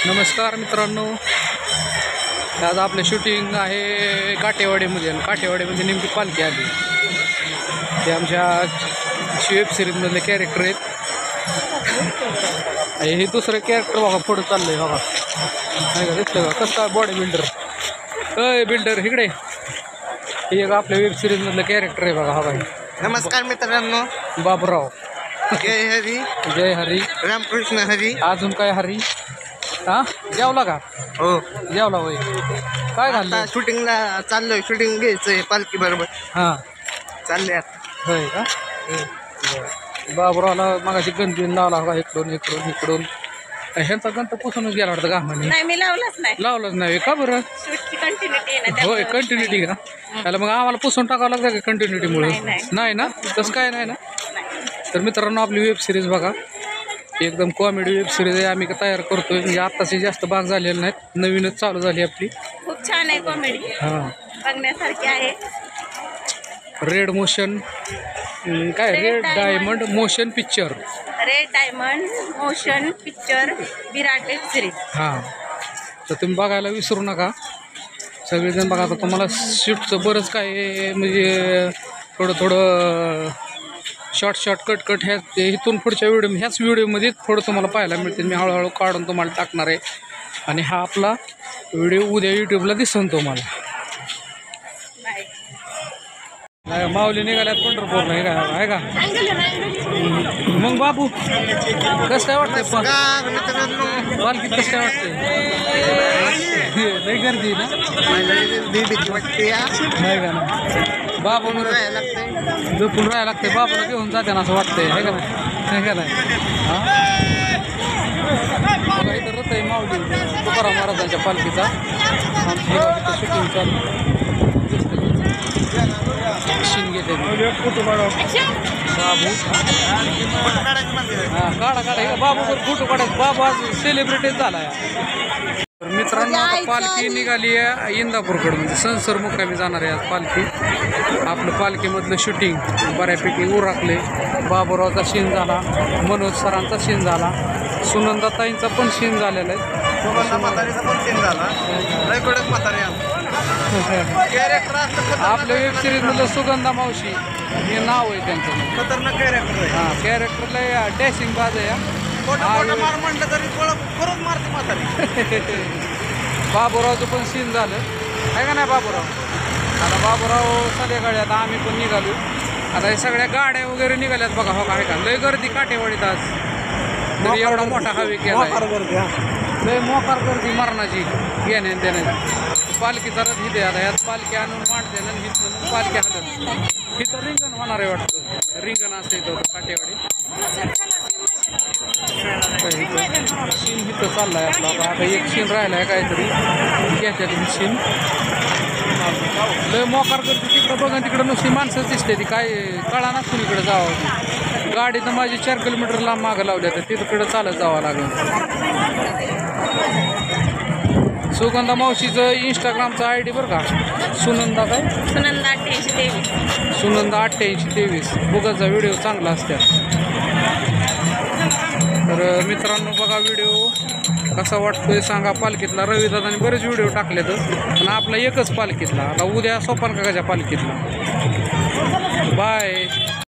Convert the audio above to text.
नमस्कार मित्रांनो, आज आपले शूटिंग आहे काटेवाडीमध्ये. काटेवाडीमध्ये नेमकी पालखी आली. ते आमच्या वेब सिरीजमधले कॅरेक्टर आहेत. हे दुसरं कॅरेक्टर बघा पुढं चाललंय बघा, नाही का दिसलं का कसं बॉडी बिल्डर. बिल्डर इकडे हे एक आपल्या वेब सिरीजमधलं कॅरेक्टर आहे बघा. हा भाई नमस्कार मित्रांनो, बाबूराव. जय हरी. जय हरी. रामकृष्ण हरी. अजून काय हरी? हा जेवला का? हो जेवला होय. काय आता घाललं? शूटिंगला चाललोय, शूटिंग घ्यायचंय पालखी बरोबर. हां चालले आता. होय का? बाबूरावला मगाशी गणपती लावला का इकडून ह्यांचा गंत पुसूनच गेला वाटतं का? म्हणे नाही, मी लावलंच नाही. का बरं? कंटिन्युटी होय कंटिन्युटी का? त्याला मग आम्हाला पुसून टाकावं लागतं का कंटिन्युटीमुळे? नाही ना, तसं काय नाही ना. तर मित्रांनो, आपली वेब सिरीज बघा, एकदम कॉमेडी वेब सिरीज आहे. आम्ही तयार करतोय, म्हणजे आत्ताचे जास्त भाग झालेले नाहीत, नवीनच चालू झाली आपली. खूप छान आहे कॉमेडी, हां बघण्यासारखी आहे. रेड मोशन काय red diamond motion picture. Red diamond motion picture Virat web series. हां, तर तुम्ही बघायला विसरू नका सगळेजण. बघा, आता तुम्हाला शूटचं बरंच काय म्हणजे थोडं शॉर्ट कट ह्या इथून पुढच्या ह्याच व्हिडिओमध्ये थोडं तुम्हाला पाहायला मिळतील. मी हळूहळू काढून तुम्हाला टाकणार आहे, आणि हा आपला व्हिडिओ उद्या यूट्यूबला दिसेल तुम्हाला. माऊली निघाल्यात पंढरपूरला, आहे का? मग बाबू कसं काय वाटतंय पालखीत? कसं काय वाटतंय? लई गर्दी ना, आहे का ना? बाबू झोपून राहायला लागते, बाबूला घेऊन जाते ना असं वाटतंय, आहे का नाही? हां, बघा इथं रथ आहे माऊली तुकाराम महाराजांच्या पालखीचा. आमचं शूटिंग चालू घेते बाबू. हां, काढा बाबू फोटो काढायचं. बाबू आज सेलिब्रिटीच झाला आहे. तर मित्रांनो, आता पालखी निघाली आहे इंदापूरकडं, म्हणजे संसर मुक्कामी जाणार आहे आज पालखी. आपलं पालखीमधलं शूटिंग बऱ्यापैकी उरकले. बाबूरावचा सीन झाला, मनोज सरांचा सीन झाला, सुनंदाताईंचा पण सीन झालेला आहे. आपल्या वेब सिरीजमधलं सुगंधा मावशी हे नाव आहे त्यांचं. खतरनाक कॅरेक्टर आहे. हां, कॅरेक्टरला डॅशिंग बाज आहे. म्हटलं तरी परत मारते म्हातारी. बाबूरावचं पण सीन झालं, आहे का नाही बाबूराव? आता बाबूराव संध्याकाळी आता आम्ही पण निघालो. आता हे सगळ्या गाड्या वगैरे निघाल्यात बघा. हो का, आहे का? लय गर्दी काटेवाडीत आज. तरी एवढा मोठा हवे केला, लय मोकार गर्दी मरणाची घेण्या देण्याची. पालखीचा रथ इथे आता यात पालखी आणून मांडते ना, हिथं पालखी हलत. इथं रिंगण होणार आहे वाटतं, रिंगण असते इथं काटेवाडी. सीन इथं चाललाय आपला. आता एक सीन राहिला आहे काहीतरी, घ्यायच्या तुम्ही सीन. लय मोकार गर्दी तिकडं बघा, तिकडं नुसती माणसंच दिसते. ती काय कळा ना कुणीकडे जावं. गाडी तर माझी 4 किलोमीटर लांब मागं लावल्या, तर तिकडं चालत जावं लागेल. सुगंधा मावशीचं इंस्टाग्रामचं ID बरं का, सुनंदा 8823. बघायचा व्हिडिओ चांगला असतात. तर मित्रांनो, बघा व्हिडिओ कसा वाटतोय सांगा. पालखीतला रविदादाने बरेच व्हिडिओ टाकले तर, पण आपला एकच पालखीतला. आता उद्या सोपान काकाच्या पालखीतला. बाय.